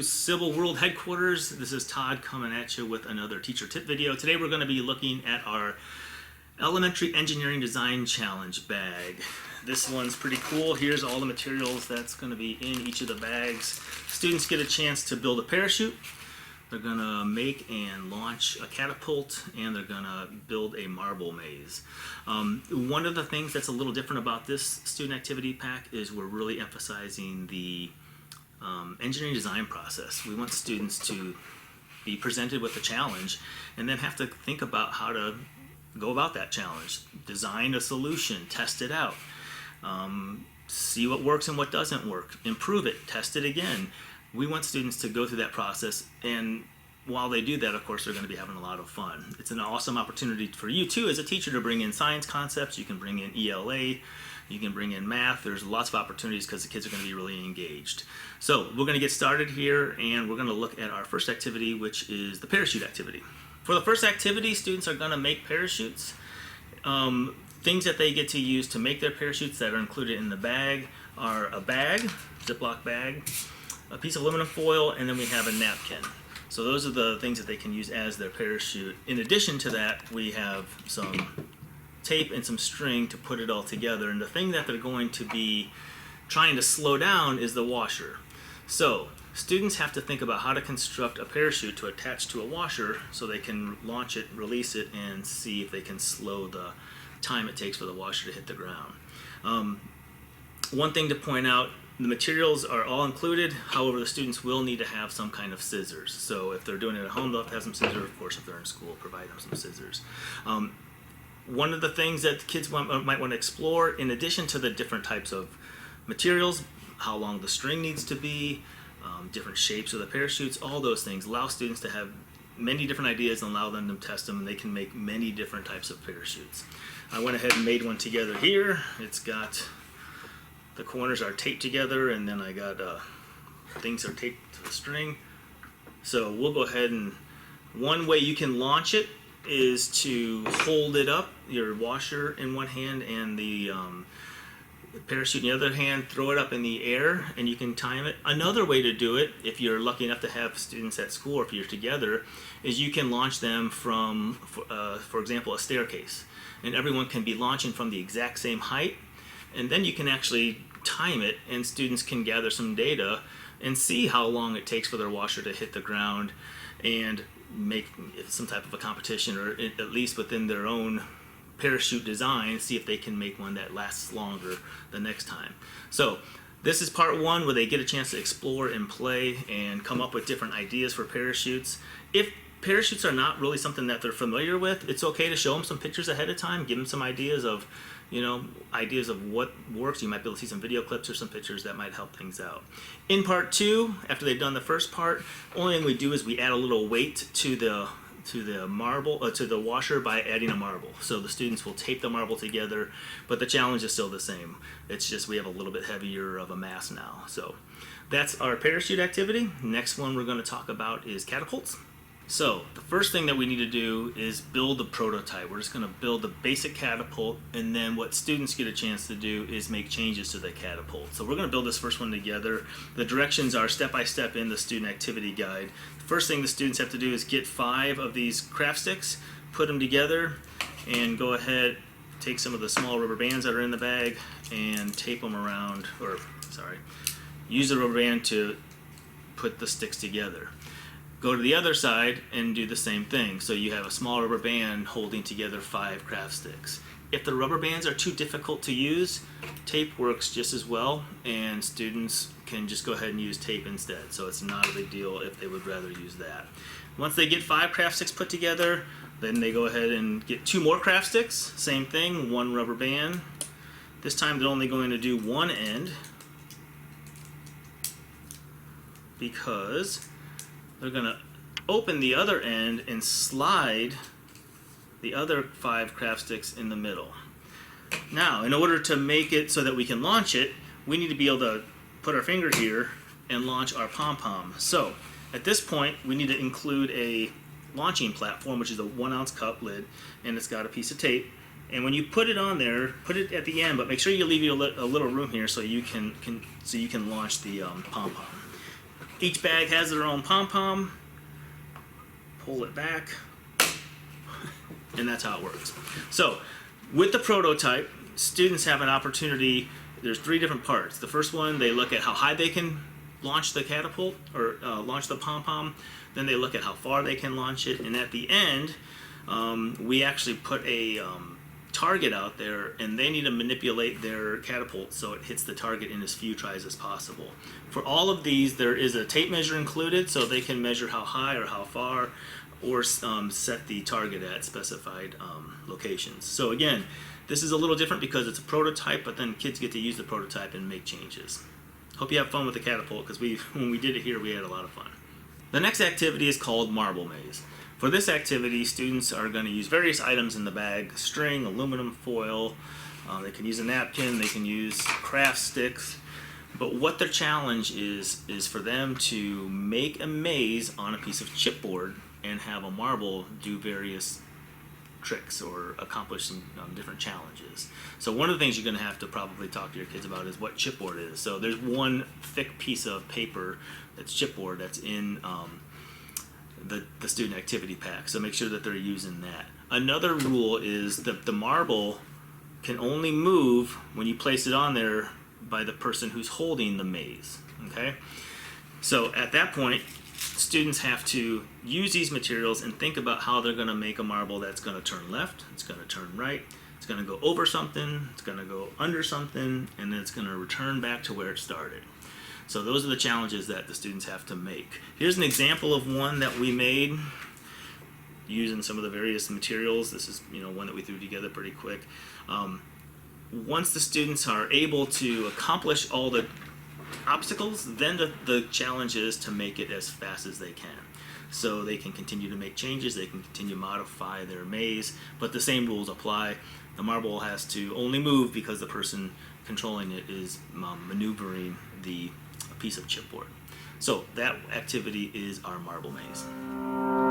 Civil World Headquarters. This is Todd coming at you with another teacher tip video. Today we're going to be looking at our Elementary Engineering Design Challenge bag. This one's pretty cool. Here's all the materials that's going to be in each of the bags. Students get a chance to build a parachute. They're going to make and launch a catapult, and they're going to build a marble maze. One of the things that's a little different about this student activity pack is we're really emphasizing the engineering design process. We want students to be presented with a challenge and then have to think about how to go about that challenge. Design a solution, test it out, see what works and what doesn't work, improve it, test it again. We want students to go through that process, and while they do that, of course, they're going to be having a lot of fun. It's an awesome opportunity for you too as a teacher to bring in science concepts. You can bring in ELA, you can bring in math. There's lots of opportunities because the kids are going to be really engaged. So we're going to get started here, and we're going to look at our first activity, which is the parachute activity. For the first activity, students are going to make parachutes. Things that they get to use to make their parachutes that are included in the bag are a bag, Ziploc bag, a piece of aluminum foil, and then we have a napkin. So those are the things that they can use as their parachute. In addition to that, we have some tape and some string to put it all together. And the thing that they're going to be trying to slow down is the washer. So students have to think about how to construct a parachute to attach to a washer so they can launch it, release it, and see if they can slow the time it takes for the washer to hit the ground. One thing to point out, the materials are all included. However, the students will need to have some kind of scissors. So if they're doing it at home, they'll have to have some scissors. Of course, if they're in school, provide them some scissors. One of the things that the kids might want to explore, in addition to the different types of materials, how long the string needs to be, different shapes of the parachutes, all those things allow students to have many different ideas and allow them to test them, and they can make many different types of parachutes. I went ahead and made one together here. It's got, the corners are taped together, and then I got things are taped to the string. So we'll go ahead, and one way you can launch it is to hold it up, your washer in one hand and the parachute in the other hand, throw it up in the air, and you can time it. Another way to do it, if you're lucky enough to have students at school or if you're together, is you can launch them from, for example, a staircase. And everyone can be launching from the exact same height, and then you can actually time it, and students can gather some data and see how long it takes for their washer to hit the ground and make some type of a competition, or at least within their own parachute design, see if they can make one that lasts longer the next time. So this is part one, where they get a chance to explore and play and come up with different ideas for parachutes. If parachutes are not really something that they're familiar with, it's okay to show them some pictures ahead of time, give them some ideas of, ideas of what works. You might be able to see some video clips or some pictures that might help things out. In part two, after they've done the first part, only thing we do is we add a little weight to the washer by adding a marble. So the students will tape the marble together, but the challenge is still the same. It's just we have a little bit heavier of a mass now. So that's our parachute activity. Next one we're going to talk about is catapults. So the first thing that we need to do is build the prototype. We're just going to build the basic catapult, and then what students get a chance to do is make changes to the catapult. So we're going to build this first one together. The directions are step by step in the student activity guide. The first thing the students have to do is get 5 of these craft sticks, put them together, and go ahead, take some of the small rubber bands that are in the bag and tape them around, use the rubber band to put the sticks together. Go to the other side and do the same thing. So you have a small rubber band holding together 5 craft sticks. If the rubber bands are too difficult to use, tape works just as well, and students can just go ahead and use tape instead. So it's not a big deal if they would rather use that. Once they get 5 craft sticks put together, then they go ahead and get 2 more craft sticks. Same thing, 1 rubber band. This time they're only going to do one end, because they're going to open the other end and slide the other 5 craft sticks in the middle. Now, in order to make it so that we can launch it, we need to be able to put our finger here and launch our pom-pom. So, at this point, we need to include a launching platform, which is a 1-ounce cup lid, and it's got a piece of tape. And when you put it on there, put it at the end, but make sure you leave a little room here so you can launch the pom-pom. Each bag has their own pom-pom. Pull it back, and that's how it works. So with the prototype, students have an opportunity. There's 3 different parts. The first one, they look at how high they can launch the catapult or launch the pom-pom. Then they look at how far they can launch it, and at the end, we actually put a target out there, and they need to manipulate their catapult so it hits the target in as few tries as possible. For all of these, there is a tape measure included, so they can measure how high or how far, or set the target at specified locations. So again, this is a little different because it's a prototype, but then kids get to use the prototype and make changes. Hope you have fun with the catapult, because when we did it here, we had a lot of fun. The next activity is called Marble Maze. For this activity, students are going to use various items in the bag: string, aluminum foil, they can use a napkin, they can use craft sticks. But what their challenge is for them to make a maze on a piece of chipboard and have a marble do various tricks or accomplish some different challenges. So one of the things you're going to have to probably talk to your kids about is what chipboard is. So there's one thick piece of paper that's chipboard that's in the student activity pack, so make sure that they're using that. Another rule is that the marble can only move when you place it on there by the person who's holding the maze. Okay, so at that point, students have to use these materials and think about how they're going to make a marble that's going to turn left, it's going to turn right, it's going to go over something, it's going to go under something, and then it's going to return back to where it started. So those are the challenges that the students have to make. Here's an example of one that we made using some of the various materials. This is one that we threw together pretty quick. Once the students are able to accomplish all the obstacles, then the challenge is to make it as fast as they can. So they can continue to make changes, they can continue to modify their maze, but the same rules apply. The marble has to only move because the person controlling it is maneuvering the piece of chipboard. So that activity is our marble maze.